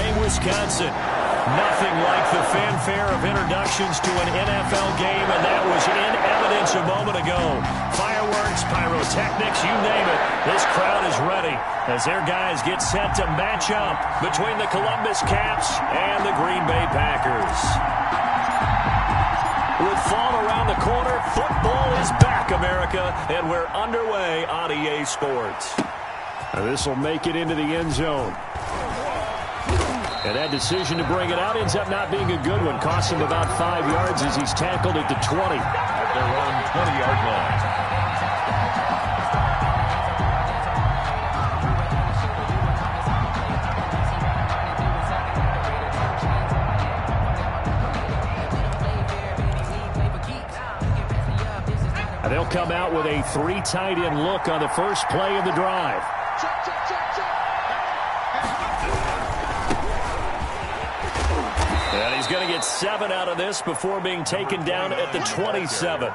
playing Wisconsin. Nothing like the fanfare of introductions to an NFL game, and that was in evidence a moment ago. Fireworks, pyrotechnics, you name it. This crowd is ready as their guys get set to match up between the Columbus Caps and the Green Bay Packers. With fall around the corner, football is back, America, and we're underway on EA Sports. This will make it into the end zone. And that decision to bring it out ends up not being a good one. Costs him about 5 yards as he's tackled at the 20. At their own 20-yard line. And they'll come out with a 3 tight end look on the first play of the drive. And he's going to get 7 out of this before being taken down at the 27.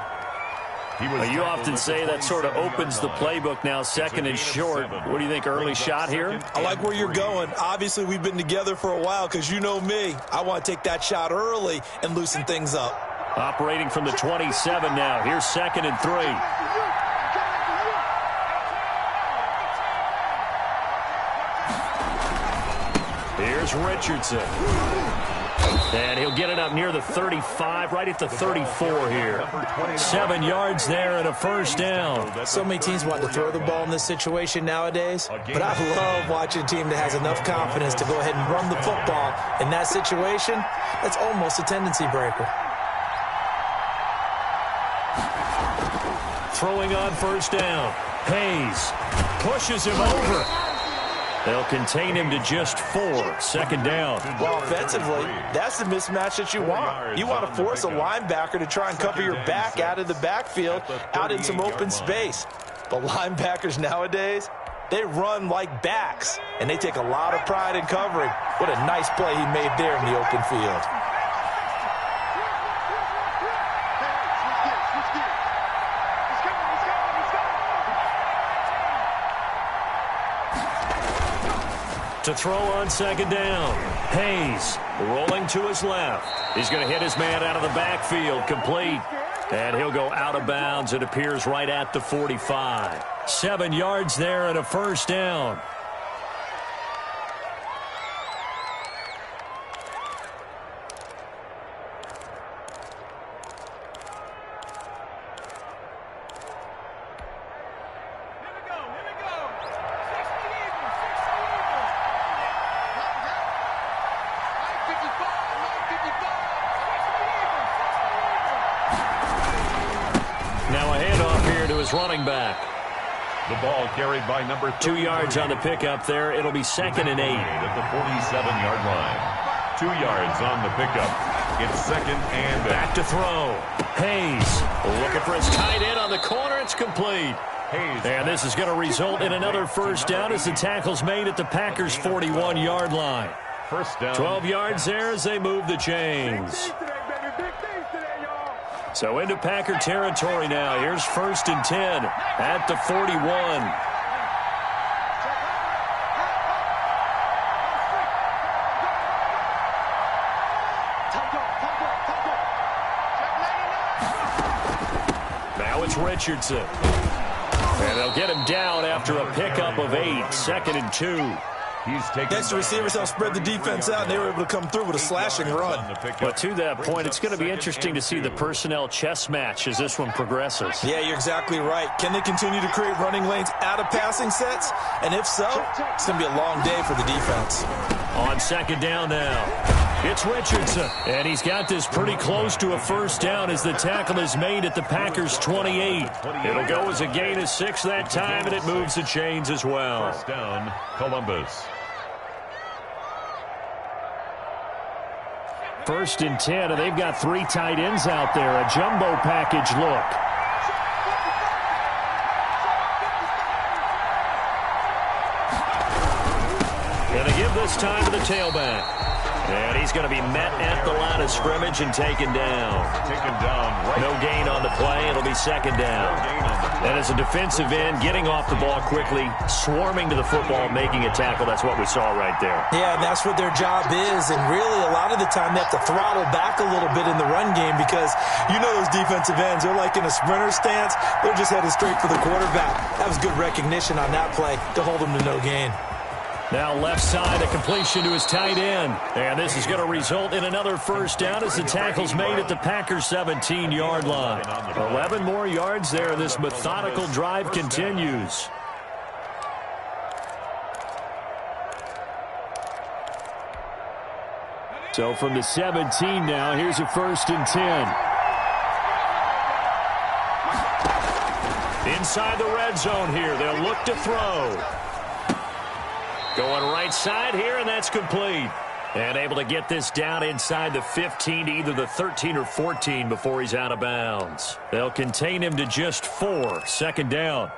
You often say that sort of opens the playbook now, second and short. What do you think, early shot here? I like where you're going. Obviously, we've been together for a while because you know me. I want to take that shot early and loosen things up. Operating from the 27 now. Here's 2nd and 3. Here's Richardson. And he'll get it up near the 35, right at the 34 here. 7 yards there and a first down. So many teams want to throw the ball in this situation nowadays, but I love watching a team that has enough confidence to go ahead and run the football. In that situation, that's almost a tendency breaker. Throwing on first down. Hayes pushes him over. They'll contain him to just 4. 2nd down. Well, offensively, that's the mismatch that you want. You want to force a linebacker to try and cover your back out of the backfield, out in some open space. But linebackers nowadays, they run like backs, and they take a lot of pride in covering. What a nice play he made there in the open field. To throw on 2nd down. Hayes rolling to his left. He's going to hit his man out of the backfield. Complete. And he'll go out of bounds. It appears right at the 45. 7 yards there and a first down. Running back. The ball carried by number 2 yards on the pickup there. It'll be 2nd and 8. At the 47-yard line. 2 yards on the pickup. It's 2nd and 8. Back to throw. Hayes looking for his tight end on the corner. It's complete. Hayes. And this is going to result in another first down as the tackle's made at the Packers' 41-yard line. First down. 12 yards there as they move the chains. So into Packer territory now. Here's 1st and 10 at the 41. Now it's Richardson. And they'll get him down after a pickup of 8. 2nd and 2. Next, the receivers helped spread the defense out, and they were able to come through with a slashing run. But to that point, it's going to be interesting to see the personnel chess match as this one progresses. Yeah, you're exactly right. Can they continue to create running lanes out of passing sets? And if so, it's going to be a long day for the defense. On 2nd down now, it's Richardson. And he's got this pretty close to a first down as the tackle is made at the Packers' 28. It'll go as a gain of 6 that time, and it moves the chains as well. First down, Columbus. 1st and 10, and they've got 3 tight ends out there. A jumbo package look. And they give this time to the tailback. And he's going to be met at the line of scrimmage and taken down. No gain on the play. It'll be second down. And as a defensive end, getting off the ball quickly, swarming to the football, making a tackle, that's what we saw right there. Yeah, and that's what their job is. And really, a lot of the time, they have to throttle back a little bit in the run game because you know those defensive ends, they're like in a sprinter stance. They're just headed straight for the quarterback. That was good recognition on that play to hold them to no gain. Now left side, a completion to his tight end. And this is going to result in another first down as the tackle's made at the Packers' 17-yard line. 11 more yards there. This methodical drive continues. So from the 17 now, here's a 1st and 10. Inside the red zone here. They'll look to throw. Going right side here, and that's complete. And able to get this down inside the 15 to either the 13 or 14 before he's out of bounds. They'll contain him to just 4. 2nd down.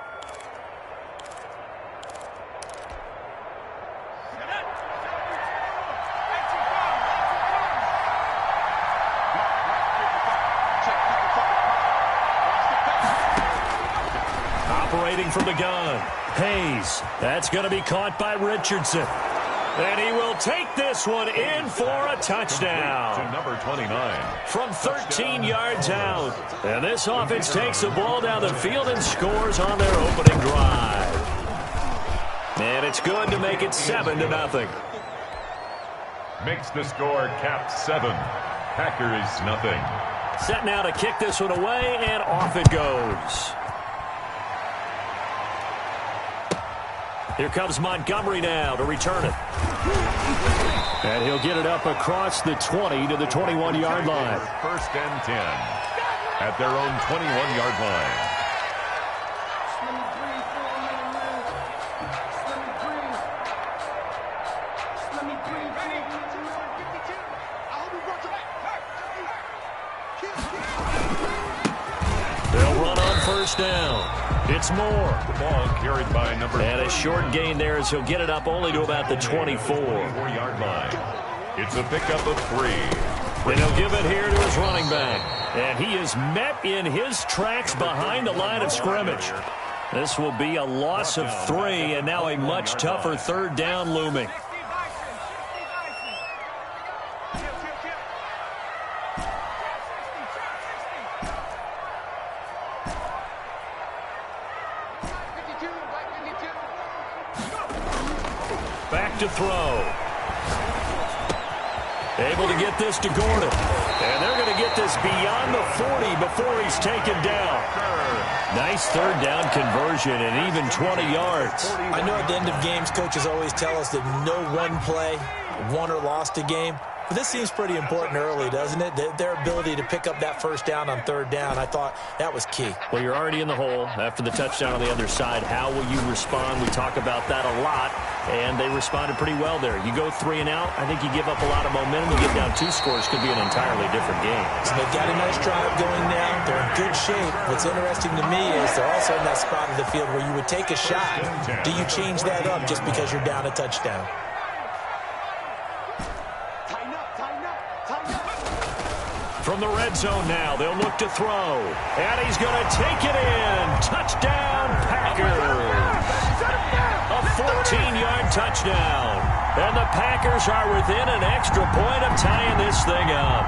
Operating from the gun. Hayes. That's going to be caught by Richardson. And he will take this one in for a touchdown. To number 29. From 13 yards out. And this offense takes the ball down the field and scores on their opening drive. And it's good to make it 7-0. Makes the score cap 7. Packers nothing. Set now to kick this one away, and off it goes. Here comes Montgomery now to return it. And he'll get it up across the 20 to the 21-yard line. 1st and 10 at their own 21-yard line. They'll run on 1st down. It's Moore. The ball carried by number 3. And a short gain there as he'll get it up only to about the 24-yard line. It's a pickup of 3. And he'll give it here to his running back. And he is met in his tracks behind the line of scrimmage. This will be a loss of 3, and now a much tougher 3rd down looming. Back to throw. Able to get this to Gordon. And they're going to get this beyond the 40 before he's taken down. Nice 3rd down conversion and even 20 yards. I know at the end of games, coaches always tell us that no one play won or lost a game. But this seems pretty important early, doesn't it? Their ability to pick up that 1st down on 3rd down, I thought that was key. Well, you're already in the hole after the touchdown on the other side. How will you respond? We talk about that a lot, and they responded pretty well there. You go 3 and out, I think you give up a lot of momentum. You get down 2 scores, could be an entirely different game. So they've got a nice drive going now. They're in good shape. What's interesting to me is they're also in that spot of the field where you would take a shot. Do you change that up just because you're down a touchdown? From the red zone now, they'll look to throw. And he's going to take it in. Touchdown, Packers. A 14-yard touchdown. And the Packers are within an extra point of tying this thing up.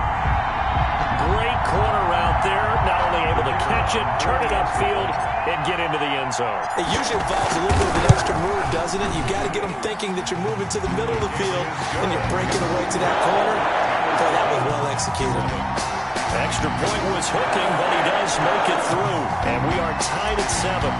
Great corner route there. Not only able to catch it, turn it upfield, and get into the end zone. It usually involves a little bit of an extra move, doesn't it? You've got to get them thinking that you're moving to the middle of the field, and you're breaking away to that corner. Boy, that was well executed. Extra point was hooking, but he does make it through. And we are tied at 7.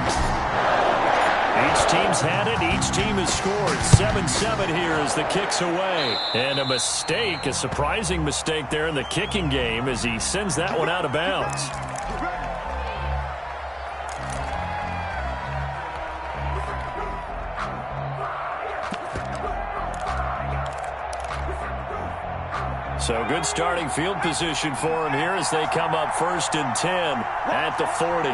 Each team's had it. Each team has scored. 7-7 here as the kick's away. And a mistake, a surprising mistake there in the kicking game as he sends that one out of bounds. So good starting field position for him here as they come up 1st and 10 at the 40.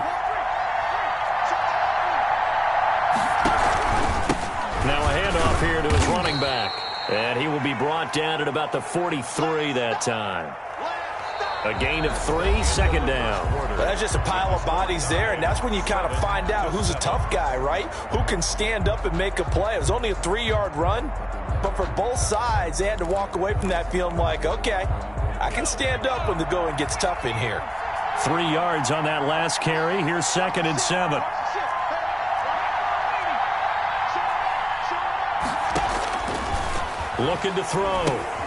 Now a handoff here to his running back. And he will be brought down at about the 43 that time. A gain of 3, second down. That's just a pile of bodies there, and that's when you kind of find out who's a tough guy, right? Who can stand up and make a play. It was only a 3-yard run, but for both sides, they had to walk away from that feeling like, okay, I can stand up when the going gets tough in here. 3 yards on that last carry. Here's 2nd and 7. Looking to throw.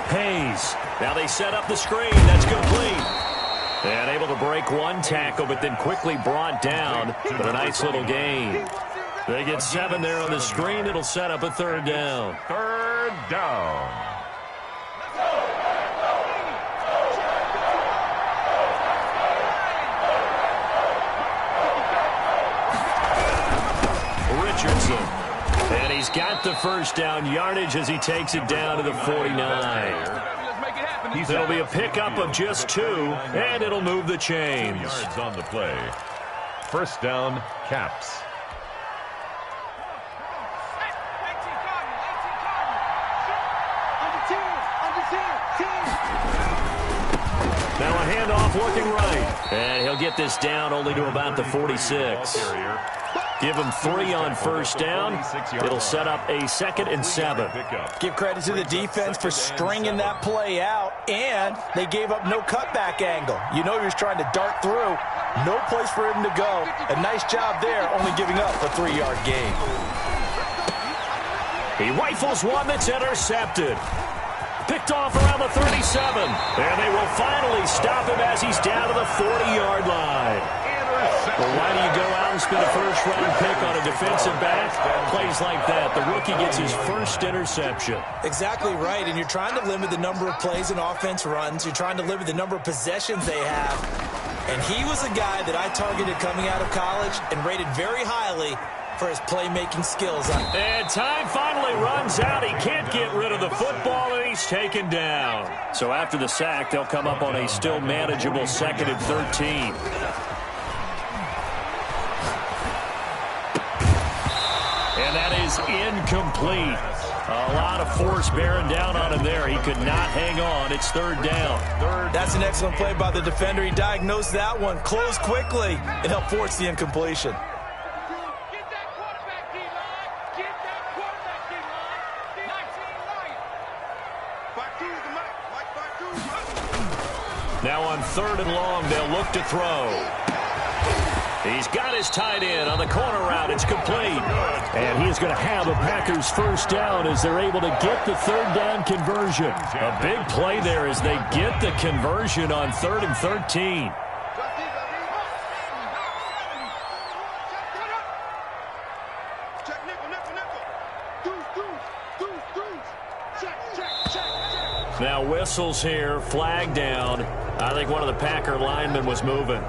Hayes. Now they set up the screen. That's complete. And able to break one tackle, but then quickly brought down. But a nice little gain. They get 7 there on the screen. It'll set up a 3rd down. 3rd down. Richardson. And he's got the 1st down yardage as he takes it down to the 49. There'll be a pickup of just 2, and it'll move the chains. 2 yards on the play. 1st down, Caps. Now a handoff looking right. And he'll get this down only to about the 46. Give him 3 on 1st down. It'll set up a 2nd and 7. Give credit to the defense for stringing that play out, and they gave up no cutback angle. You know he was trying to dart through. No place for him to go. A nice job there, only giving up a 3-yard gain. He rifles one that's intercepted. Picked off around the 37. And they will finally stop him as he's down to the 40-yard line. Well, why do you go out and spend a 1st-round pick on a defensive back? Plays like that. The rookie gets his 1st interception. Exactly right, and you're trying to limit the number of plays and offense runs. You're trying to limit the number of possessions they have. And he was a guy that I targeted coming out of college and rated very highly for his playmaking skills. And time finally runs out. He can't get rid of the football, and he's taken down. So after the sack, they'll come up on a still manageable 2nd and 13. And that is incomplete. A lot of force bearing down on him there. He could not hang on. It's 3rd down. That's an excellent play by the defender. He diagnosed that one, closed quickly, and helped force the incompletion. Now on 3rd and long, they'll look to throw. He's got his tight end on the corner route. It's complete. And he is going to have a Packers 1st down as they're able to get the 3rd down conversion. A big play there as they get the conversion on 3rd and 13. Now whistles here, flag down. I think one of the Packer linemen was moving.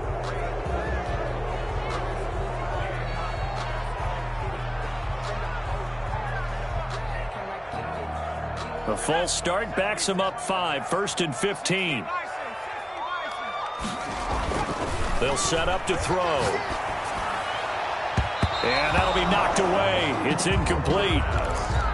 A false start backs him up 5, 1st and 15. They'll set up to throw. And that'll be knocked away. It's incomplete.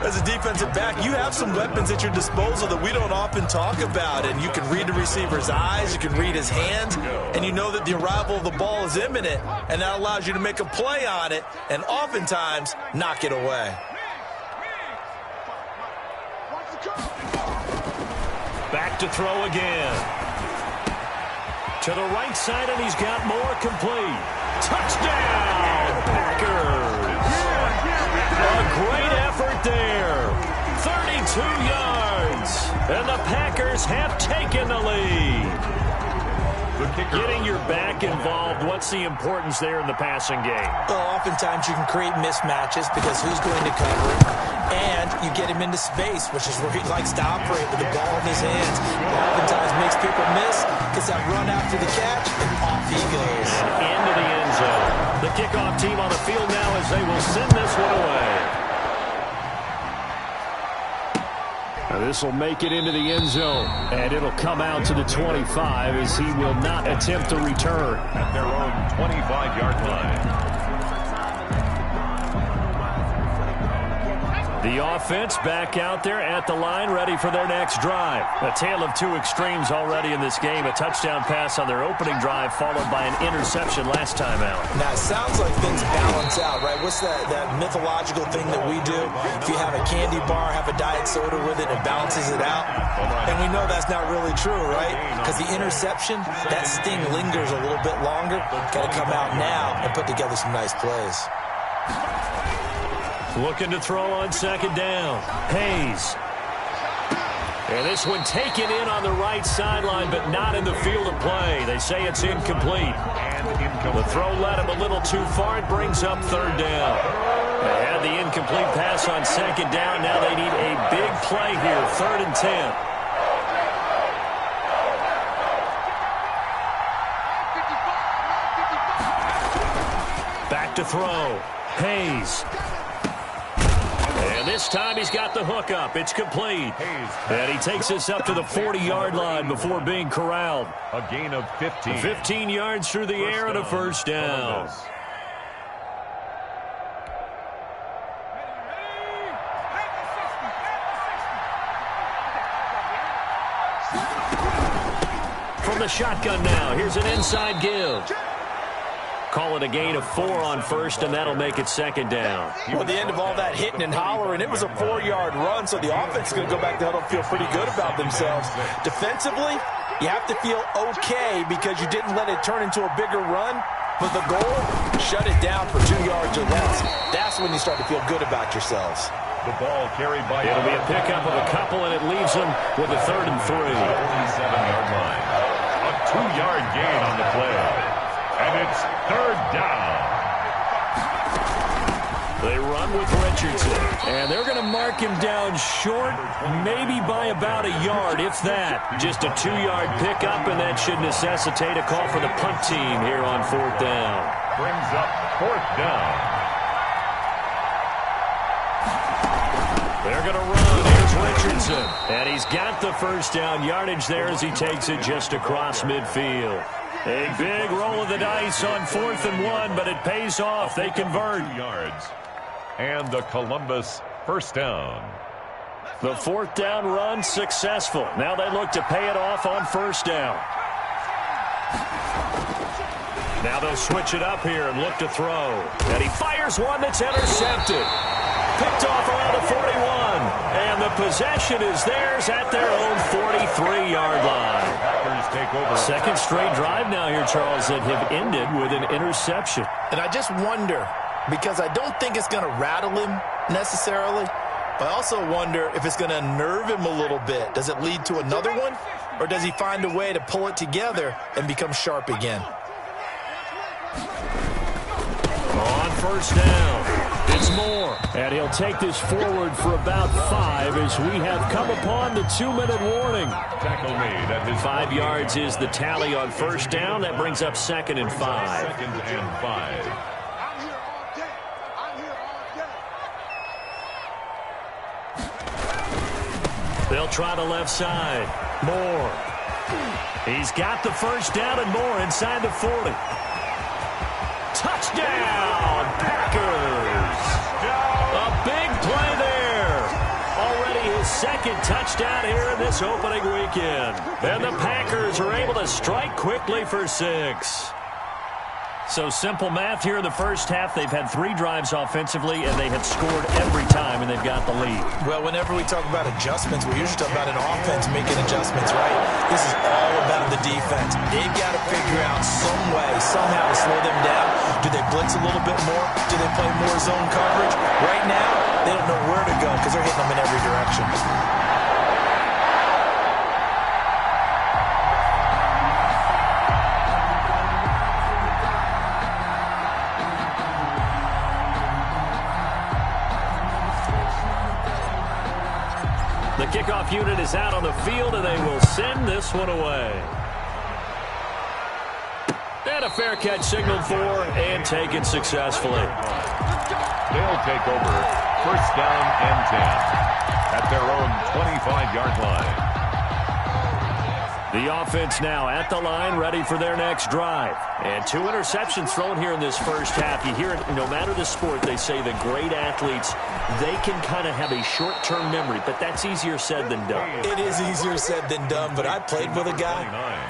As a defensive back, you have some weapons at your disposal that we don't often talk about. And you can read the receiver's eyes, you can read his hands, and you know that the arrival of the ball is imminent. And that allows you to make a play on it and oftentimes knock it away. Back to throw again. To the right side, and he's got more complete. Touchdown, Packers! A great effort there. 32 yards. And the Packers have taken the lead. Getting your back involved, what's the importance there in the passing game? Well, oftentimes you can create mismatches because who's going to cover it? And you get him into space, which is where he likes to operate with the ball in his hands. Oftentimes makes people miss, gets that run after the catch, and off he goes. Into the end zone. The kickoff team on the field now as they will send this one away. This will make it into the end zone, and it'll come out to the 25 as he will not attempt to return. At their own 25-yard line. The offense back out there at the line, ready for their next drive. A tale of two extremes already in this game. A touchdown pass on their opening drive, followed by an interception last time out. Now, it sounds like things balance out, right? What's that mythological thing that we do? If you have a candy bar, have a diet soda with it, it balances it out. And we know that's not really true, right? Because the interception, that sting lingers a little bit longer. Got to come out now and put together some nice plays. Looking to throw on second down. Hayes. And this one taken in on the right sideline, but not in the field of play. They say it's incomplete. The throw led him a little too far. It brings up third down. They had the incomplete pass on second down. Now they need a big play here, 3rd and 10. Back to throw. Hayes. And this time he's got the hook up. It's complete. And he takes us up to the 40-yard line before being corralled. A gain of 15. 15 yards through the air and a first down. From the shotgun now, here's an inside give. Call it a gain of 4 on first, and that'll make it second down. Well, the end of all that hitting and hollering, it was a 4-yard run, so the offense is going to go back to huddle and feel pretty good about themselves. Defensively, you have to feel okay because you didn't let it turn into a bigger run, but the goal, shut it down for 2 yards or less. That's when you start to feel good about yourselves. The ball carried by... It'll be a pickup of a couple, and it leaves them with a 3rd and 3. 47-yard line. A 2-yard gain on the play. And it's 3rd down. They run with Richardson. And they're going to mark him down short, maybe by about a yard, if that. Just a 2-yard pickup, and that should necessitate a call for the punt team here on 4th down. Brings up 4th down. They're going to run. Here's Richardson. And he's got the first down yardage there as he takes it just across midfield. A big roll of the dice on 4th and 1, but it pays off. They convert. 2 yards. And the Columbus first down. The 4th down run successful. Now they look to pay it off on first down. Now they'll switch it up here and look to throw. And he fires one that's intercepted. Picked off around the 41. And the possession is theirs at their own 43-yard line. Packers take over. Second straight drive now here, Charles, that have ended with an interception. And I just wonder, because I don't think it's going to rattle him necessarily, but I also wonder if it's going to unnerve him a little bit. Does it lead to another one, or does he find a way to pull it together and become sharp again? On first down, it's Moore. And he'll take this forward for about 5 as we have come upon the 2-minute warning. Tackle made at his 5 yards is the tally on first down. That brings up 2nd and 5. 2nd and 5. They'll try the left side. Moore. He's got the first down and more inside the 40. Touchdown, Packers. A big play there. Already his 2nd touchdown here in this opening weekend. And the Packers are able to strike quickly for 6. So simple math here in the first half. They've had 3 drives offensively, and they have scored every time, and they've got the lead. Well, whenever we talk about adjustments, we usually talk about an offense making adjustments, right? This is all about the defense. They've got to figure out some way, somehow to slow them down. Do they blitz a little bit more? Do they play more zone coverage? Right now, they don't know where to go because they're hitting them in every direction. The kickoff unit is out on the field, and they will send this one away. And a fair catch signaled for and taken successfully. They'll take over first down and 10 at their own 25-yard line. The offense now at the line, ready for their next drive. And 2 interceptions thrown here in this first half. You hear it, no matter the sport, they say the great athletes, they can kind of have a short-term memory, but that's easier said than done. It is easier said than done, but I played with a guy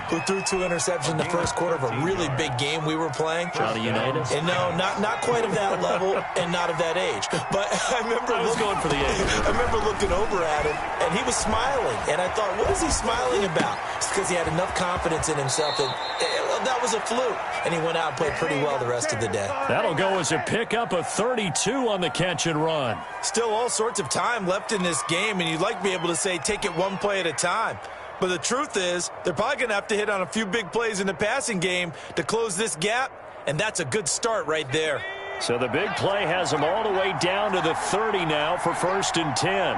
who threw 2 interceptions in the first quarter of a really big game we were playing. Johnny Unitas? And no, not quite of that level and not of that age. But I was going for the age. I remember looking over at him, and he was smiling. And I thought, what is he smiling about? It's because he had enough confidence in himself that was a fluke. And he went out and played pretty well the rest of the day. That'll go as a pickup of 32 on the catch and run. Still all sorts of time left in this game, and you'd like to be able to say take it one play at a time. But the truth is, they're probably going to have to hit on a few big plays in the passing game to close this gap, and that's a good start right there. So the big play has them all the way down to the 30 now for 1st and 10.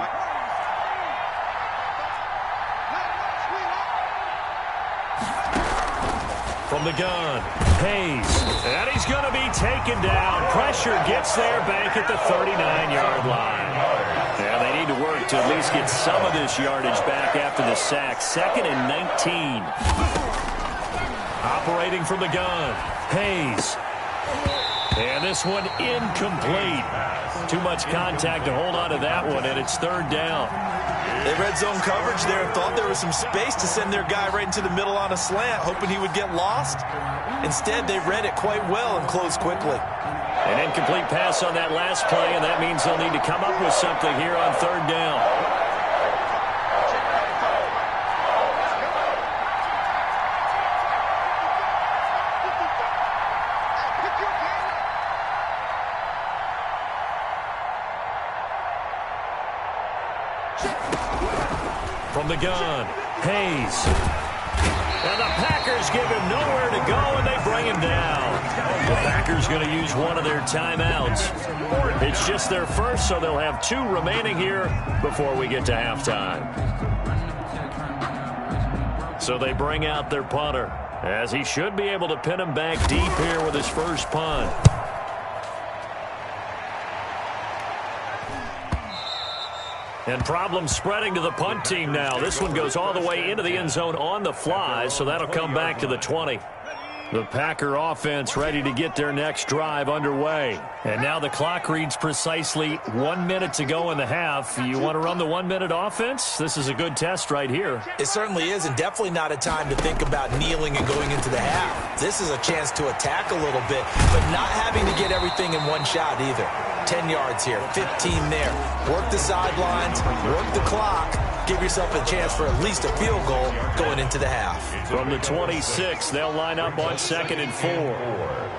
From the gun, Hayes, and he's going to be taken down. Pressure gets there back at the 39-yard line. Yeah, they need to work to at least get some of this yardage back after the sack. 2nd and 19. Operating from the gun, Hayes. And this one incomplete. Too much contact to hold on to that one, and it's 3rd down. They red zone coverage there and thought there was some space to send their guy right into the middle on a slant, hoping he would get lost. Instead, they read it quite well and closed quickly. An incomplete pass on that last play, and that means they'll need to come up with something here on 3rd down. From the gun, Hayes. And the Packers give him nowhere to go, and they bring him down. The Packers going to use one of their timeouts. It's just their first, so they'll have 2 remaining here before we get to halftime. So they bring out their punter, as he should be able to pin him back deep here with his first punt. And problems spreading to the punt team now. This one goes all the way into the end zone on the fly, so that'll come back to the 20. The Packer offense ready to get their next drive underway. And now the clock reads precisely 1 minute to go in the half. You want to run the 1-minute offense? This is a good test right here. It certainly is, and definitely not a time to think about kneeling and going into the half. This is a chance to attack a little bit, but not having to get everything in one shot either. 10 yards here, 15 there. Work the sidelines, work the clock. Give yourself a chance for at least a field goal going into the half. From the 26, they'll line up on 2nd and 4.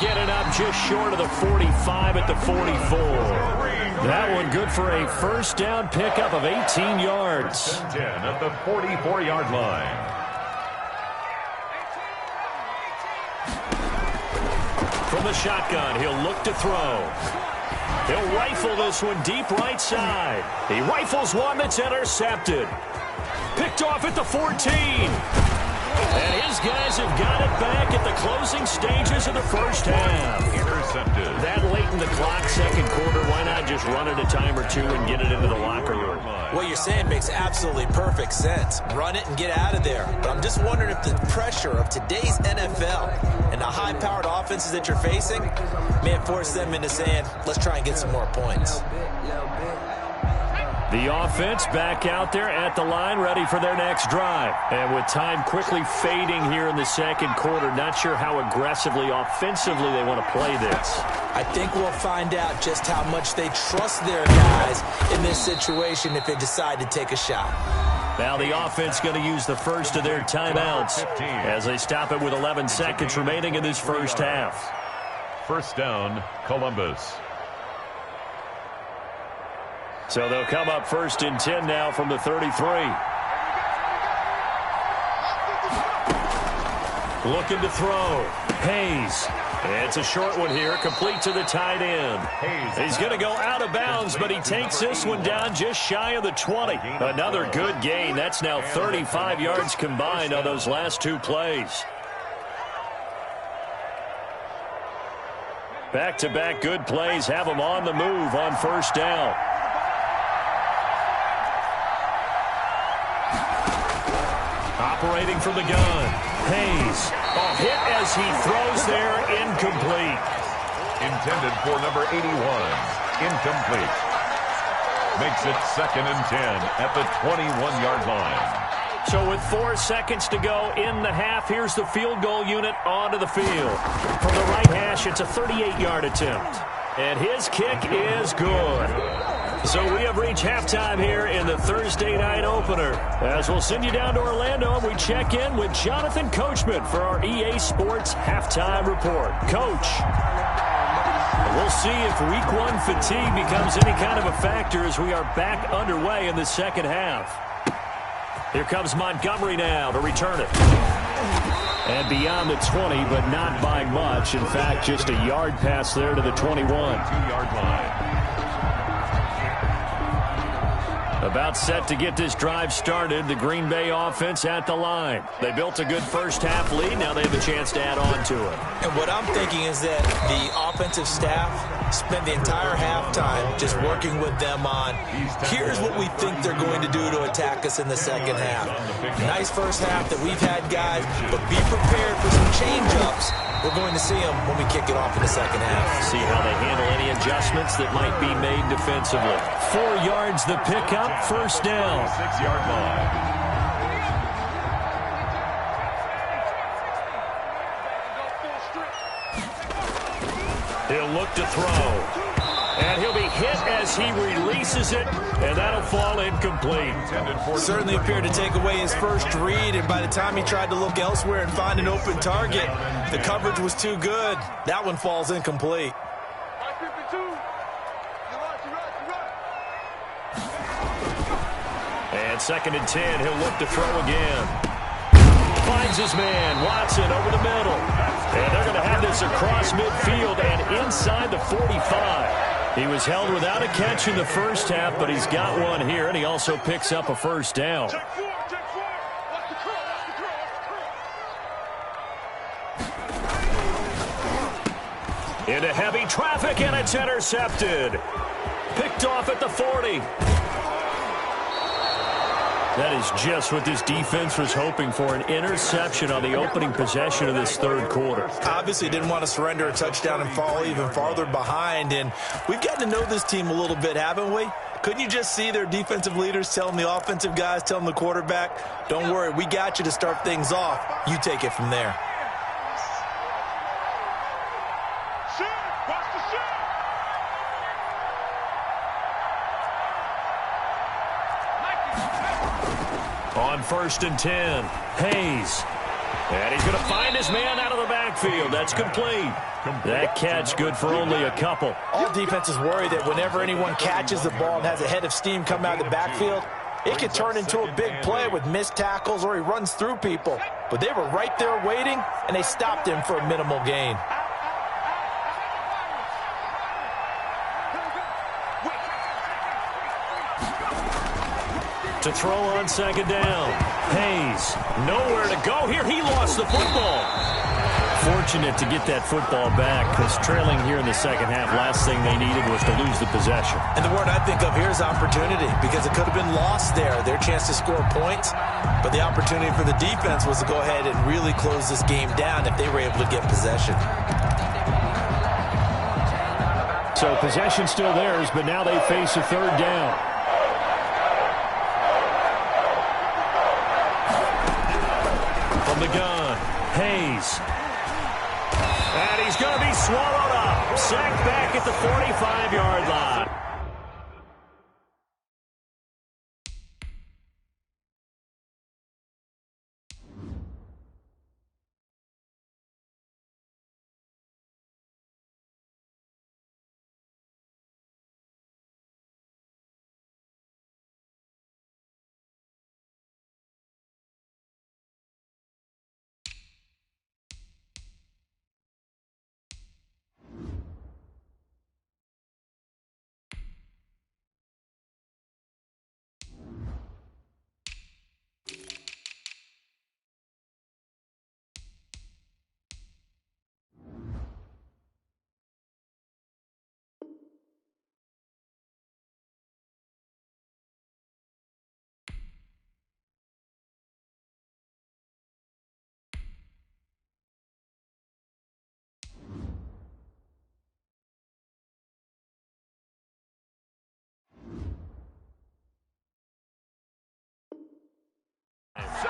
Get it up just short of the 45 at the 44. That one good for a 1st down pickup of 18 yards. 10 at the 44-yard line. From the shotgun, he'll look to throw. He'll rifle this one deep right side. He rifles one that's intercepted. Picked off at the 14. And his guys have got it back at the closing stages of the first half. Intercepted. That late in the clock, 2nd quarter, why not just run it a time or 2 and get it into the locker room? What you're saying makes absolutely perfect sense. Run it and get out of there. But I'm just wondering if the pressure of today's NFL and the high-powered offenses that you're facing may have forced them into saying, let's try and get some more points. The offense back out there at the line, ready for their next drive. And with time quickly fading here in the 2nd quarter, not sure how aggressively, offensively they want to play this. I think we'll find out just how much they trust their guys in this situation if they decide to take a shot. Now the offense going to use the first of their timeouts as they stop it with 11 seconds remaining in this first half. 1st down, Columbus. So they'll come up 1st and 10 now from the 33. Looking to throw. Hayes. It's a short one here, complete to the tight end. He's going to go out of bounds, but he takes this one down just shy of the 20. Another good gain. That's now 35 yards combined on those last two plays. Back-to-back good plays have him on the move on first down. Operating from the gun. Hayes. A hit as he throws there, incomplete. Intended for number 81. Incomplete. Makes it 2nd and 10 at the 21-yard line. So with 4 seconds to go in the half, here's the field goal unit onto the field. From the right hash, it's a 38-yard attempt. And his kick is good. So we have reached halftime here in the Thursday night opener. As we'll send you down to Orlando, and we check in with Jonathan Coachman for our EA Sports Halftime Report. Coach, we'll see if Week 1 fatigue becomes any kind of a factor as we are back underway in the second half. Here comes Montgomery now to return it. And beyond the 20, but not by much. In fact, just a yard pass there to the 21. 2-yard line. About set to get this drive started. The Green Bay offense at the line. They built a good first half lead. Now they have a chance to add on to it. And what I'm thinking is that the offensive staff spent the entire halftime just working with them on, here's what we think they're going to do to attack us in the second half. Nice first half that we've had, guys, but be prepared for some change-ups. We're going to see them when we kick it off in the second half. See how they handle any adjustments that might be made defensively. 4 yards the pickup, first down. 6-yard line. He'll look to throw. And he'll be hit as he releases it, and that'll fall incomplete. Certainly appeared to take away his first read, and by the time he tried to look elsewhere and find an open target, the coverage was too good. That one falls incomplete. And 2nd and 10, he'll look to throw again. Finds his man, Watson, over the middle. And they're going to have this across midfield and inside the 45. He was held without a catch in the first half, but he's got one here, and he also picks up a first down. Into heavy traffic, and it's intercepted. Picked off at the 40. That is just what this defense was hoping for, an interception on the opening possession of this third quarter. Obviously didn't want to surrender a touchdown and fall even farther behind, and we've gotten to know this team a little bit, haven't we? Couldn't you just see their defensive leaders telling the offensive guys, telling the quarterback, don't worry, we got you to start things off. You take it from there. On 1st and 10, Hayes. And he's going to find his man out of the backfield. That's complete. That catch good for only a couple. All defenses worry that whenever anyone catches the ball and has a head of steam come out of the backfield, it could turn into a big play with missed tackles or he runs through people. But they were right there waiting, and they stopped him for a minimal gain. To throw on 2nd down. Hayes, nowhere to go here. He lost the football. Fortunate to get that football back, because trailing here in the second half, last thing they needed was to lose the possession. And the word I think of here is opportunity, because it could have been lost there, their chance to score points. But the opportunity for the defense was to go ahead and really close this game down if they were able to get possession. So possession still theirs, but now they face a 3rd down. From the gun, Hayes. And he's going to be swallowed up. Sacked back at the 45-yard line.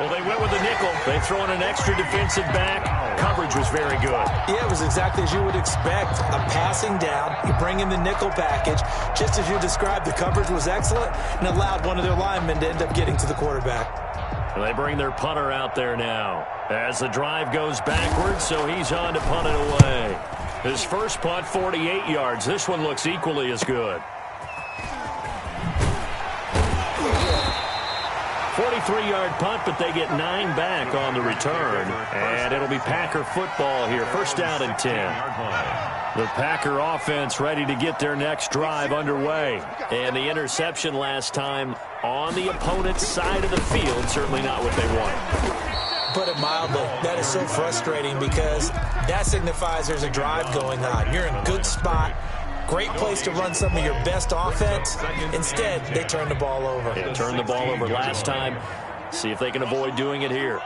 Well, they went with the nickel. They throw in an extra defensive back. Coverage was very good. Yeah, it was exactly as you would expect. A passing down, you bring in the nickel package. Just as you described, the coverage was excellent and allowed one of their linemen to end up getting to the quarterback. Well, they bring their punter out there now as the drive goes backwards, so he's on to punt it away. His first punt, 48 yards. This one looks equally as good. 43-yard punt, but they get 9 back on the return. And it'll be Packer football here. First down and 10. The Packer offense ready to get their next drive underway. And the interception last time on the opponent's side of the field, certainly not what they wanted. Put it mildly, that is so frustrating because that signifies there's a drive going on. You're in a good spot. Great place to run some of your best offense. Instead, they turn the ball over. They turned the ball over last time. See if they can avoid doing it here.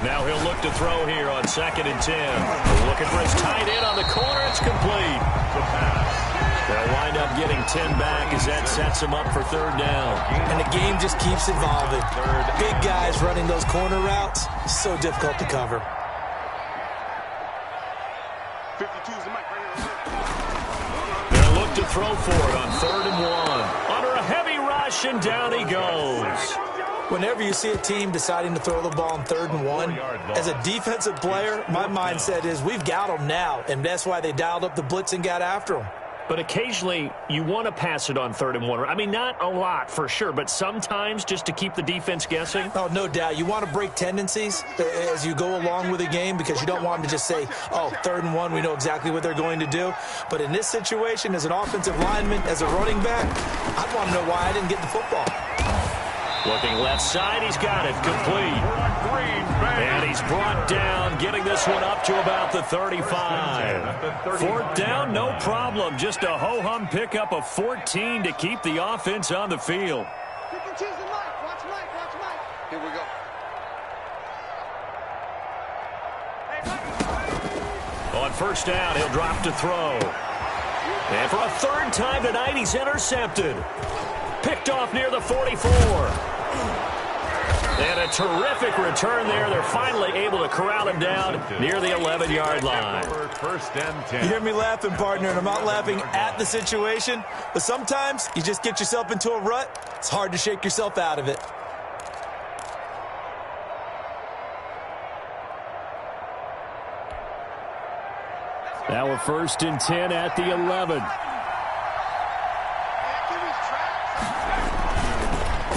Now he'll look to throw here on 2nd and 10. Looking for his tight end on the corner. It's complete. The pass. They'll wind up getting 10 back as that sets them up for 3rd down. And the game just keeps evolving. Big guys running those corner routes, so difficult to cover. 52 is the mic right here. They'll look to throw for it on 3rd and 1. Under a heavy rush, and down he goes. Whenever you see a team deciding to throw the ball on 3rd and 1, as a defensive player, my mindset is we've got them now, and that's why they dialed up the blitz and got after them. But occasionally, you want to pass it on 3rd and 1. I mean, not a lot for sure, but sometimes just to keep the defense guessing. Oh, no doubt. You want to break tendencies as you go along with the game because you don't want them to just say, oh, 3rd and 1, we know exactly what they're going to do. But in this situation, as an offensive lineman, as a running back, I'd want to know why I didn't get the football. Looking left side, he's got it, complete. And he's brought down, getting this one up to about the 35. 4th down, no problem. Just a ho-hum pickup of 14 to keep the offense on the field. Watch Mike. Here we go. On 1st down, he'll drop to throw. And for a 3rd time tonight, he's intercepted. Picked off near the 44. And a terrific return there. They're finally able to corral him down near the 11-yard line. 1st and 10. You hear me laughing, partner, and I'm not laughing at the situation, but sometimes you just get yourself into a rut. It's hard to shake yourself out of it. Now a 1st and 10 at the 11.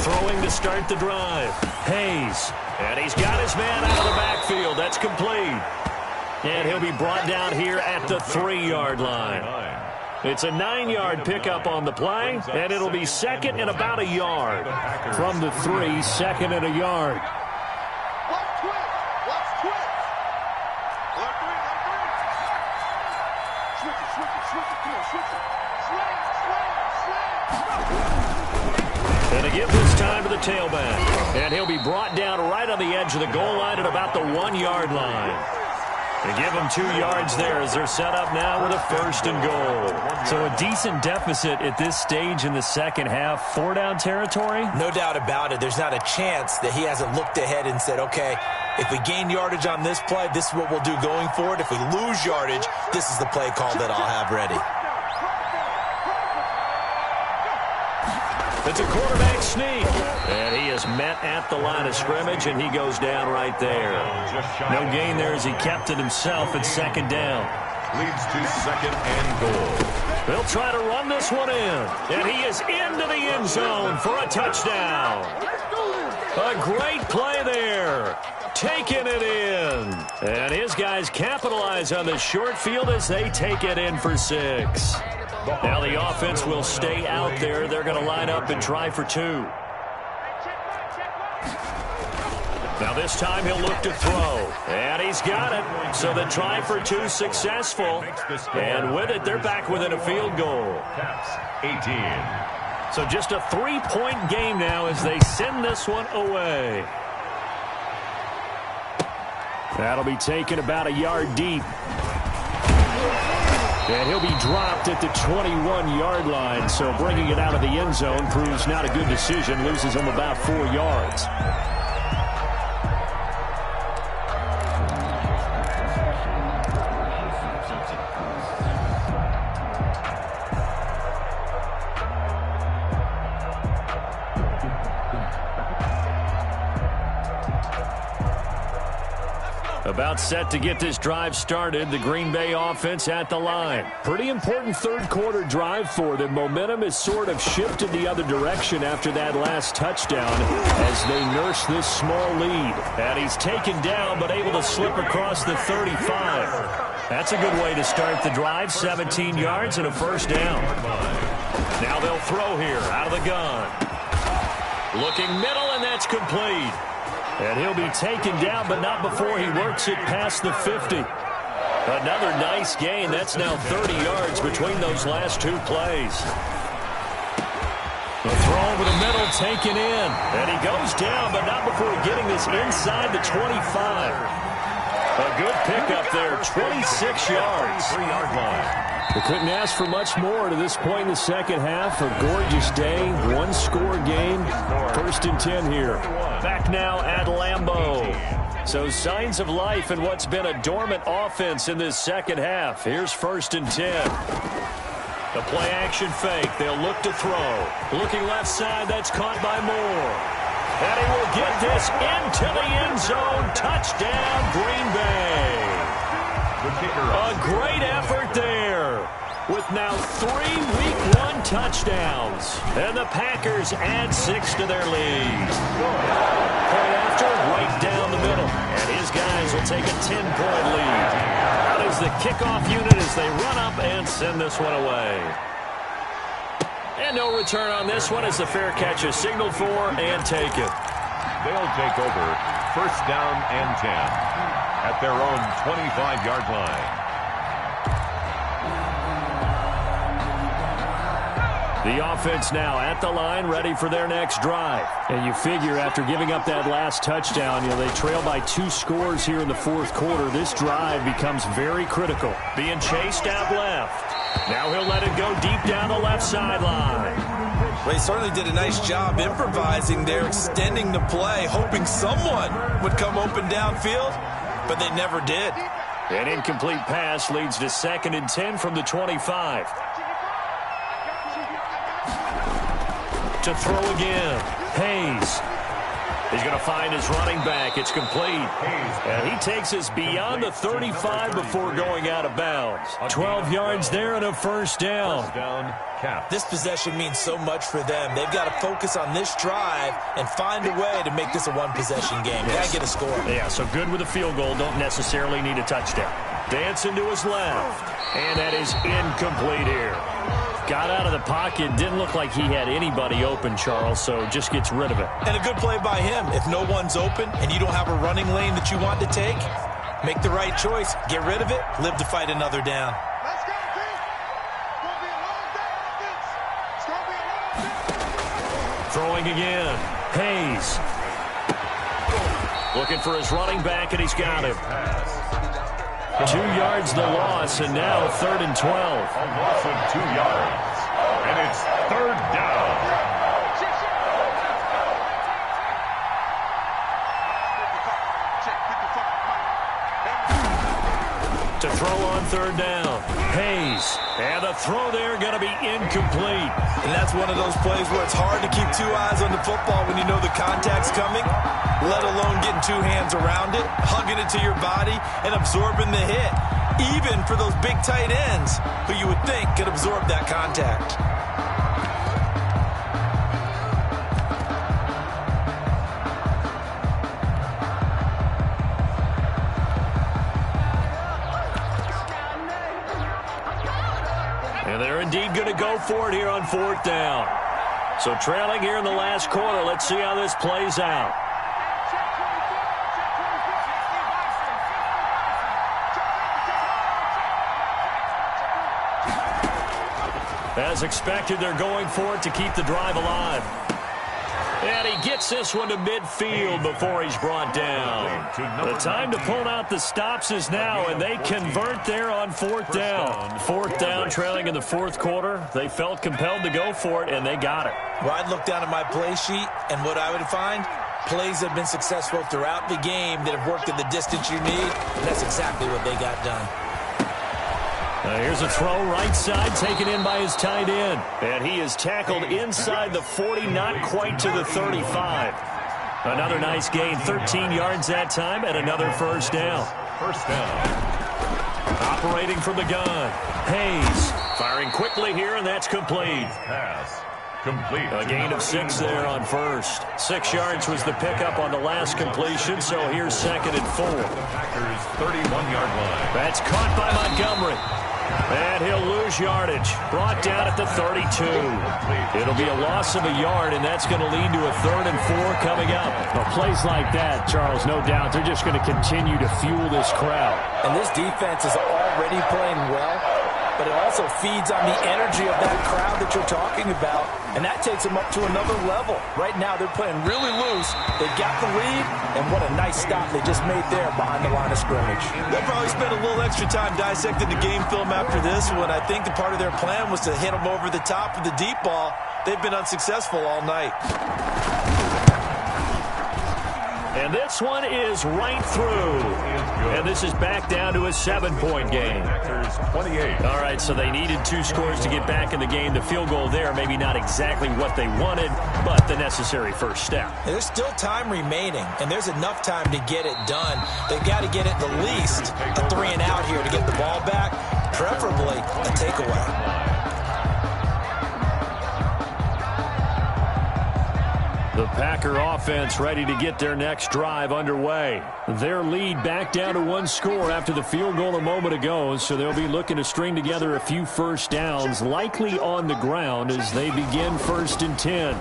Throwing to start the drive. Hayes. And he's got his man out of the backfield. That's complete. And he'll be brought down here at the 3-yard line. It's a 9-yard pickup on the play, and it'll be 2nd and about a yard. From the 3, 2nd and a yard. And to give this time to the tailback. And he'll be brought down right on the edge of the goal line at about the 1-yard line. They give him 2 yards there as they're set up now with a 1st and goal. So a decent deficit at this stage in the second half. 4-down territory? No doubt about it. There's not a chance that he hasn't looked ahead and said, okay, if we gain yardage on this play, this is what we'll do going forward. If we lose yardage, this is the play call that I'll have ready. It's a quarterback sneak. And he is met at the line of scrimmage, and he goes down right there. No gain there as he kept it himself at 2nd down. Leads to 2nd and goal. They'll try to run this one in. And he is into the end zone for a touchdown. A great play there. Taking it in. And his guys capitalize on the short field as they take it in for 6. Now the offense will stay out there. They're going to line up and try for 2. Now this time he'll look to throw. And he's got it. So the try for 2 successful. And with it, they're back within a field goal. 18. So just a 3-point game now as they send this one away. That'll be taken about a yard deep. And he'll be dropped at the 21-yard line. So bringing it out of the end zone proves not a good decision. Loses him about 4 yards. About set to get this drive started. The Green Bay offense at the line. Pretty important third-quarter drive for them. Momentum has sort of shifted the other direction after that last touchdown as they nurse this small lead. And he's taken down but able to slip across the 35. That's a good way to start the drive. 17 yards and a first down. Now they'll throw here out of the gun. Looking middle, and that's complete. And he'll be taken down, but not before he works it past the 50. Another nice gain. That's now 30 yards between those last two plays. The throw over the middle taken in. And he goes down, but not before getting this inside the 25. A good pickup there, 26 yards. 3-yard line. They couldn't ask for much more to this point in the second half. A gorgeous day, one-score game. 1st and 10 here. Back now at Lambeau. So signs of life in what's been a dormant offense in this second half. Here's 1st and 10. The play-action fake. They'll look to throw. Looking left side. That's caught by Moore. And he will get this into the end zone. Touchdown, Green Bay. A great effort there with now 3 Week 1 touchdowns. And the Packers add 6 to their lead. Point after, right down the middle. And his guys will take a 10-point lead. Out is the kickoff unit as they run up and send this one away. And no return on this one as the fair catch is signaled for and taken. They'll take over 1st down and 10 at their own 25-yard line. The offense now at the line, ready for their next drive. And you figure after giving up that last touchdown, they trail by 2 scores here in the 4th quarter. This drive becomes very critical. Being chased out left. Now he'll let it go deep down the left sideline. Well, he certainly did a nice job improvising there, extending the play, hoping someone would come open downfield, but they never did. An incomplete pass leads to 2nd and 10 from the 25. To throw again. Hayes. He's going to find his running back. It's complete. And he takes us beyond the 35 before going out of bounds. 12 yards there and a first down. This possession means so much for them. They've got to focus on this drive and find a way to make this a one-possession game. Got to get a score. Yeah, so good with a field goal. Don't necessarily need a touchdown. Dancing to his left. And that is incomplete here. Got out of the pocket. Didn't look like he had anybody open, Charles, so just gets rid of it. And a good play by him. If no one's open and you don't have a running lane that you want to take, make the right choice. Get rid of it. Live to fight another down. Let's go, team. It's going to be a long day on offense. It's going to be a long day. Throwing again. Hayes. Looking for his running back, and he's got him. 2 yards the loss, and now 3rd and 12. A loss of 2 yards, and it's 3rd down. To throw on 3rd down. Hayes. And the throw there going to be incomplete. And that's one of those plays where it's hard to keep 2 eyes on the football when you know the contact's coming, let alone getting 2 hands around it, hugging it to your body, and absorbing the hit. Even for those big tight ends who you would think could absorb that contact. And they're indeed going to go for it here on 4th down. So trailing here in the last quarter. Let's see how this plays out. As expected, they're going for it to keep the drive alive. And he gets this one to midfield before he's brought down. The time to pull out the stops is now, and they convert there on fourth down. Fourth down, trailing in the fourth quarter. They felt compelled to go for it, and they got it. Well, I'd look down at my play sheet, and what I would find, plays that have been successful throughout the game that have worked at the distance you need, and that's exactly what they got done. Here's a throw right side, taken in by his tight end. And he is tackled inside the 40, not quite to the 35. Another nice gain, 13 yards that time, and another first down. First down. Operating from the gun. Hayes firing quickly here, and that's complete. Pass. Complete. A gain of 6 there on first. 6 yards was the pickup on the last completion, so here's 2nd and 4. Packers 31-yard line. That's caught by Montgomery. And he'll lose yardage. Brought down at the 32. It'll be a loss of a yard, and that's going to lead to a 3rd and 4 coming up. Well, plays like that, Charles, no doubt, they're just going to continue to fuel this crowd. And this defense is already playing well, but it also feeds on the energy of that crowd that you're talking about, and that takes them up to another level. Right now, they're playing really loose. They've got the lead, and what a nice stop they just made there behind the line of scrimmage. They'll probably spend a little extra time dissecting the game film after this one. I think the part of their plan was to hit them over the top of the deep ball. They've been unsuccessful all night. And this one is right through. And this is back down to a 7-point game. 28. All right, so they needed 2 scores to get back in the game. The field goal there, maybe not exactly what they wanted, but the necessary first step. There's still time remaining, and there's enough time to get it done. They've got to get it the least a 3 and out here to get the ball back, preferably a takeaway. The Packer offense ready to get their next drive underway. Their lead back down to 1 score after the field goal a moment ago, so they'll be looking to string together a few first downs, likely on the ground as they begin 1st and 10.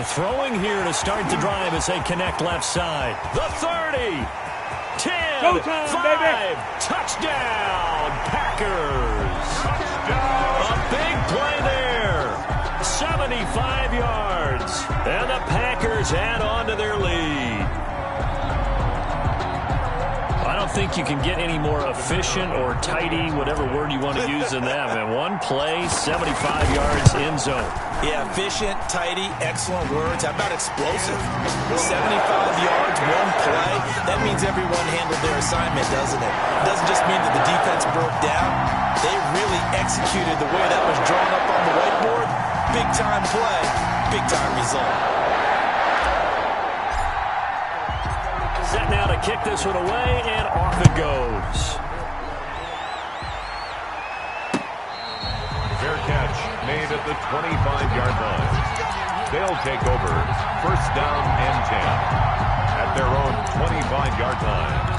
Throwing here to start the drive as they connect left side. The 30, 10, Go time, 5, baby. Touchdown, Packers. A big play there. 75 yards, and the Packers add on to their lead. I don't think you can get any more efficient or tidy, whatever word you want to use in that. Man, 1 play, 75 yards, end zone. Yeah, efficient, tidy, excellent words. How about explosive? 75 yards, 1 play. That means everyone handled their assignment, doesn't it? It doesn't just mean that the defense broke down. They really executed the way that was drawn up on the whiteboard. Big-time play, big-time result. Set now to kick this one away, and off it goes. Fair catch made at the 25-yard line. They'll take over 1st down and 10 at their own 25-yard line.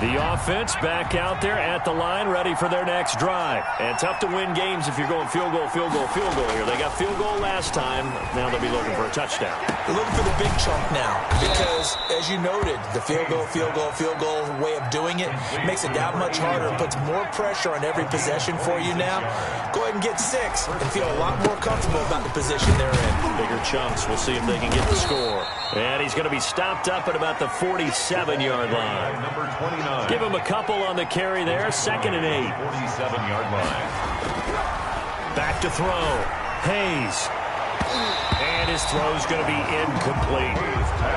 The offense back out there at the line, ready for their next drive. And tough to win games if you're going field goal, field goal, field goal here. They got field goal last time. Now they'll be looking for a touchdown. They're looking for the big chunk now because, as you noted, the field goal way of doing it makes it that much harder and puts more pressure on every possession for you now. Go ahead and get 6 and feel a lot more comfortable about the position they're in. Bigger chunks. We'll see if they can get the score. And he's going to be stopped up at about the 47-yard line. Number 29. Give him a couple on the carry there. 2nd and 8. 47-yard line. Back to throw. Hayes. And his throw's going to be incomplete.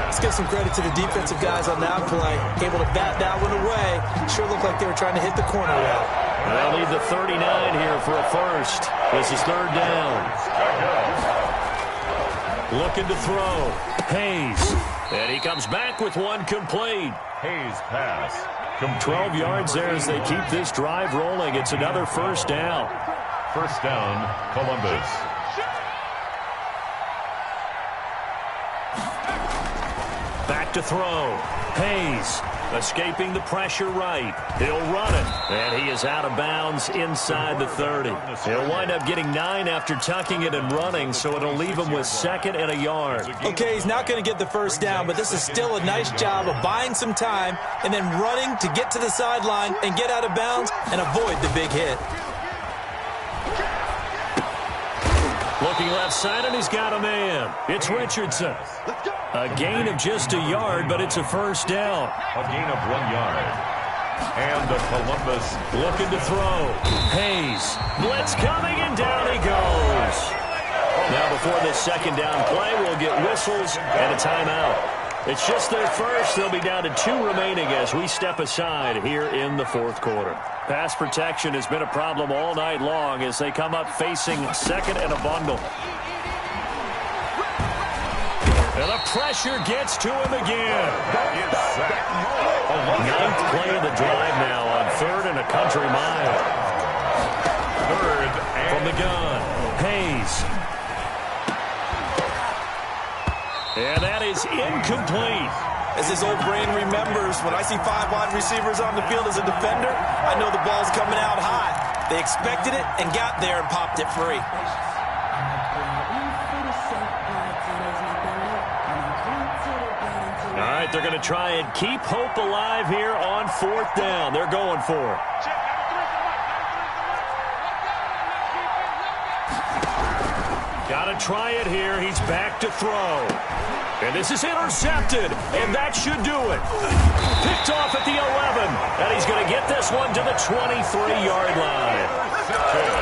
Let's give some credit to the defensive guys on that play. Able to bat that one away. Sure looked like they were trying to hit the corner route. They'll need the 39 here for a first. This is 3rd down. Looking to throw. Hayes. And he comes back with 1 complete. Hayes pass. 12 yards there as they keep this drive rolling. It's another first down. First down, Columbus. Back to throw. Hayes escaping the pressure right. He'll run it. And he is out of bounds inside the 30. He'll wind up getting 9 after tucking it and running, so it'll leave him with 2nd and a yard. Okay, he's not going to get the first down, but this is still a nice job of buying some time and then running to get to the sideline and get out of bounds and avoid the big hit. Looking left side, and he's got a man. It's Richardson. A gain of just a yard, but it's a first down. A gain of 1 yard. And the Columbus looking to throw. Hayes. Blitz coming, and down he goes. Now before this second down play, we'll get whistles and a timeout. It's just their first. They'll be down to 2 remaining as we step aside here in the fourth quarter. Pass protection has been a problem all night long as they come up facing second and a bundle. And the pressure gets to him again. Ninth play of the drive now on 3rd and a country mile. 3rd from the gun. Hayes. And that is incomplete. As his old brain remembers, when I see 5 wide receivers on the field as a defender, I know the ball's coming out hot. They expected it and got there and popped it free. All right, they're going to try and keep hope alive here on 4th down. They're going for it. Got to try it here. He's back to throw. And this is intercepted, and that should do it. Picked off at the 11, and he's going to get this one to the 23-yard line.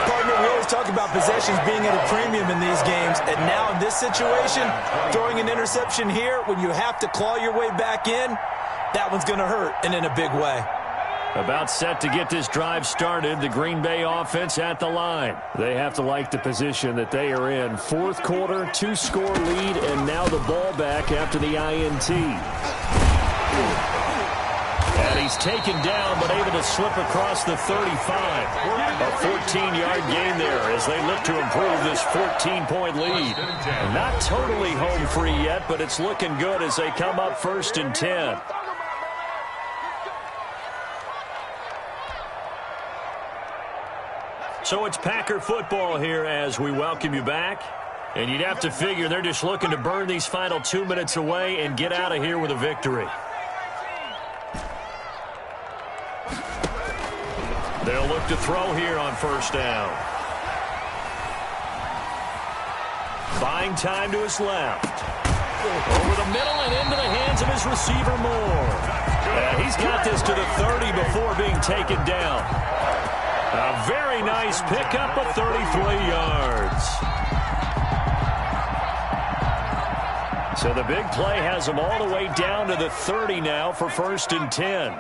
Partner, we always talk about possessions being at a premium in these games, and now in this situation, throwing an interception here when you have to claw your way back in, that one's going to hurt, and in a big way. About set to get this drive started, the Green Bay offense at the line. They have to like the position that they are in. Fourth quarter, 2-score lead, and now the ball back after the INT. And he's taken down, but able to slip across the 35. A 14-yard gain there as they look to improve this 14-point lead. Not totally home free yet, but it's looking good as they come up 1st and 10. So it's Packer football here as we welcome you back. And you'd have to figure they're just looking to burn these final 2 minutes away and get out of here with a victory. They'll look to throw here on 1st down. Buying time to his left. Over the middle and into the hands of his receiver Moore. And he's got this to the 30 before being taken down. A very nice pickup of 33 yards. So the big play has them all the way down to the 30 now for 1st and 10.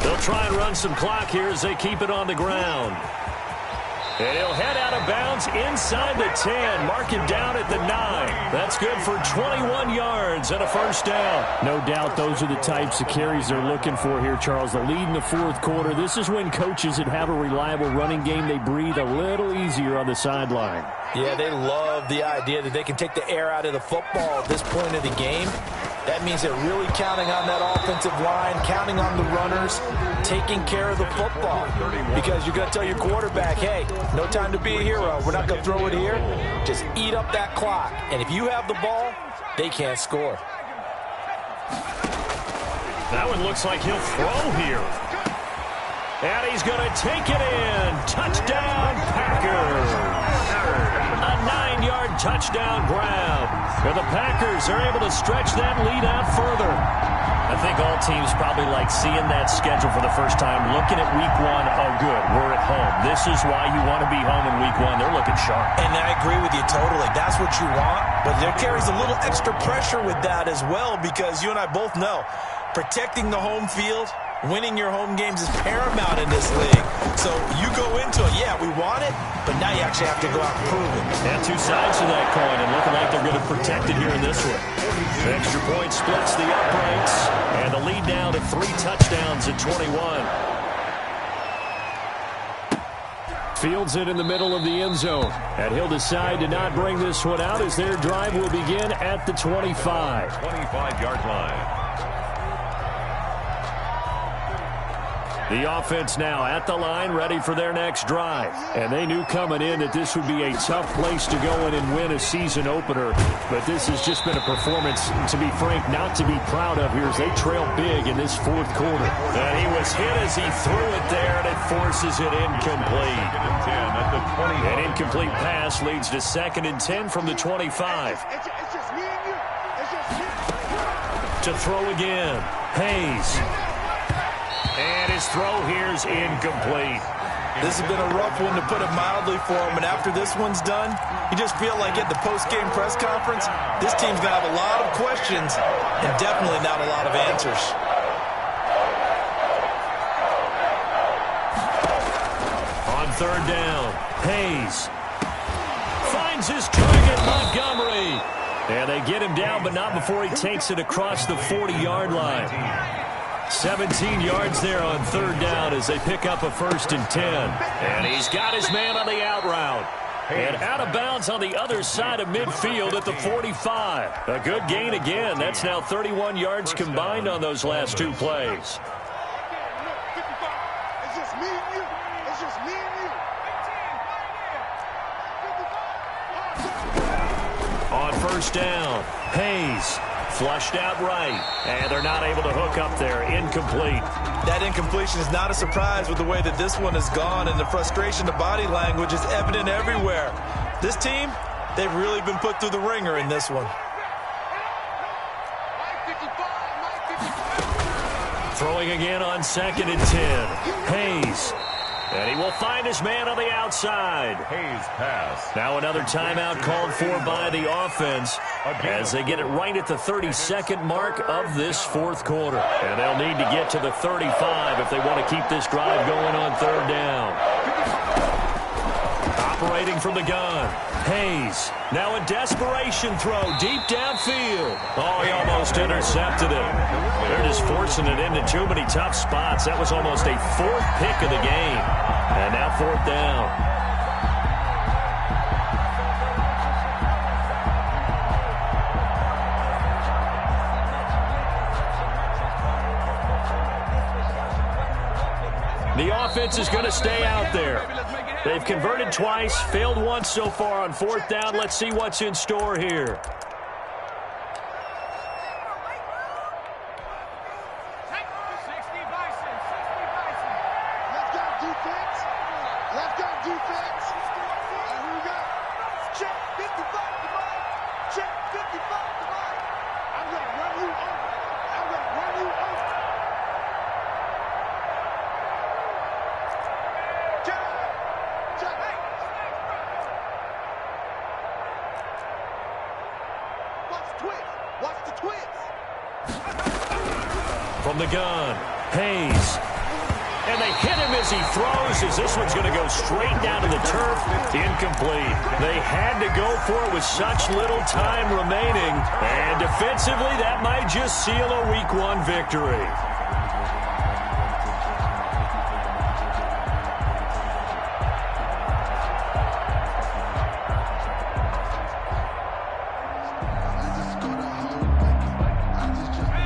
They'll try and run some clock here as they keep it on the ground. And he'll head out of bounds inside the 10. Mark him down at the 9. That's good for 21 yards and a 1st down. No doubt those are the types of carries they're looking for here, Charles. The lead in the fourth quarter. This is when coaches that have a reliable running game, they breathe a little easier on the sideline. Yeah, they love the idea that they can take the air out of the football at this point of the game. That means they're really counting on that offensive line, counting on the runners, taking care of the football. Because you're going to tell your quarterback, hey, no time to be a hero. We're not going to throw it here. Just eat up that clock. And if you have the ball, they can't score. That one looks like he'll throw here. And he's going to take it in. Touchdown, Packers. A 9-yard touchdown grab. And the Packers are able to stretch that lead out further. I think all teams probably like seeing that schedule for the first time, looking at week 1. Oh, good, we're at home. This is why you want to be home in week 1. They're looking sharp. And I agree with you totally. That's what you want. But there carries a little extra pressure with that as well because you and I both know protecting the home field, winning your home games is paramount in this league. So you go into it, yeah, we want it, but now you actually have to go out and prove it. And 2 sides to that coin, and looking like they're going to protect it here in this one. The extra point splits the uprights, and the lead now to 3 touchdowns at 21. Fields it in the middle of the end zone, and he'll decide to not bring this one out as their drive will begin at the 25. 25-yard line. The offense now at the line, ready for their next drive. And they knew coming in that this would be a tough place to go in and win a season opener. But this has just been a performance, to be frank, not to be proud of here as they trail big in this fourth quarter. And he was hit as he threw it there, and it forces it incomplete. An incomplete pass leads to 2nd and 10 from the 25. It's just me and you. It's just me. To throw again. Hayes. And his throw here's incomplete. This has been a rough one, to put it mildly, for him. And after this one's done, you just feel like at the post-game press conference, this team's going to have a lot of questions and definitely not a lot of answers. On 3rd down, Hayes finds his target, Montgomery. And they get him down, but not before he takes it across the 40-yard line. 17 yards there on 3rd down as they pick up a 1st and 10. And he's got his man on the out route. And out of bounds on the other side of midfield at the 45. A good gain again. That's now 31 yards combined on those last 2 plays. It's just me and you. It's just me and you. On 1st down, Hayes flushed out right, and they're not able to hook up there. Incomplete. That incompletion is not a surprise with the way that this one has gone, and the frustration, the body language is evident everywhere. This team, they've really been put through the ringer in this one. Throwing again on 2nd and 10. Hayes. And he will find his man on the outside. Hayes pass. Now another timeout called for by the offense as they get it right at the 32nd mark of this 4th quarter. And they'll need to get to the 35 if they want to keep this drive going on 3rd down. Operating from the gun, Hayes. Now a desperation throw deep downfield. Oh, he almost intercepted it. They're just forcing it into too many tough spots. That was almost a 4th pick of the game. And now 4th down. The offense is going to stay out there. They've converted twice, failed once so far on 4th down. Let's see what's in store here. Left guard defense. And here we go. Check 55 to mine. Check 55 to mine. I'm going to run you over. I'm going to run you over. Check. Check. Watch the twist. Watch the twist. From the gun, Hayes. And they hit him as he throws, as this one's going to go straight down to the turf. Incomplete. They had to go for it with such little time remaining. And defensively, that might just seal a Week 1 victory.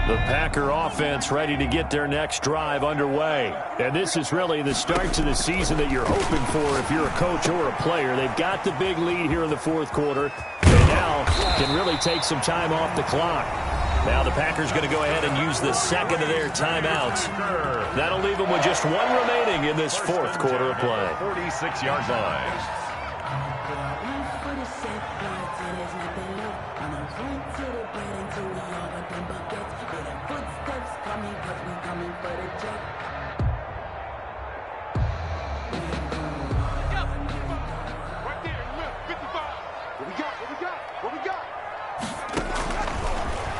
The Packer offense ready to get their next drive underway. And this is really the start to the season that you're hoping for if you're a coach or a player. They've got the big lead here in the 4th quarter. They now can really take some time off the clock. Now the Packers going to go ahead and use the 2nd of their timeouts. That'll leave them with just 1 remaining in this 4th quarter of play. 46-yard line.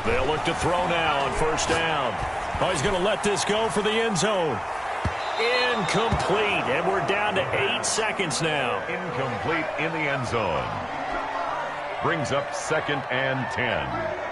They'll look to throw now on 1st down. Oh, he's going to let this go for the end zone. Incomplete, and we're down to 8 seconds now. Incomplete in the end zone. Brings up 2nd and 10.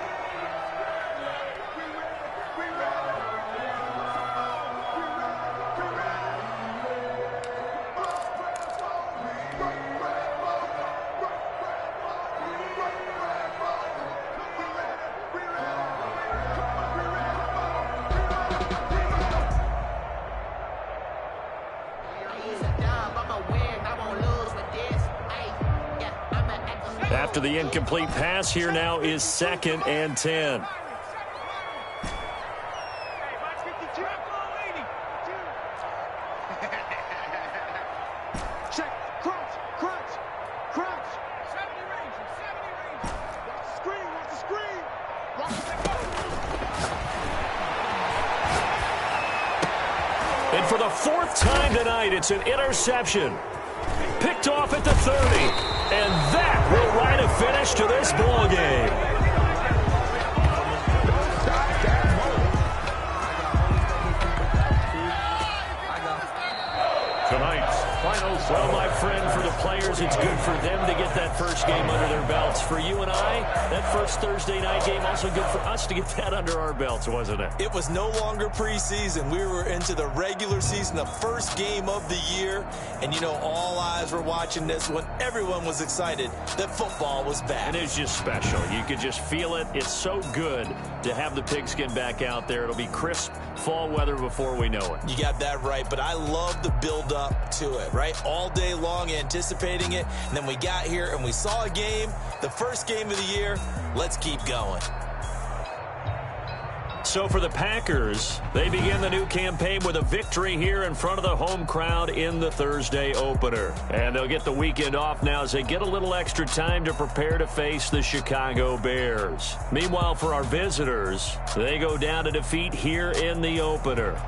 after the incomplete pass. Here now is 2nd and 10. Check. Crunch. Watch the screen. And for the 4th time tonight, it's an interception. Picked off at the 30. And that will write a finish to this ball game. Tonight's final score. Well, my friend, for the players, it's good for them to get that first game under their belts. For you and I, that first Thursday night game, also good for us to get that under our belts, wasn't it? It was no longer preseason. We were into the regular season, the first game of the year. And, you know, all eyes were watching this when everyone was excited that football was back. And it's just special. You could just feel it. It's so good to have the pigskin back out there. It'll be crisp fall weather before we know it. You got that right, but I love the build-up to it, right? All day long anticipating it, and then we got here and we saw a game, the first game of the year. Let's keep going. So for the Packers, they begin the new campaign with a victory here in front of the home crowd in the Thursday opener. And they'll get the weekend off now as they get a little extra time to prepare to face the Chicago Bears. Meanwhile, for our visitors, they go down to defeat here in the opener.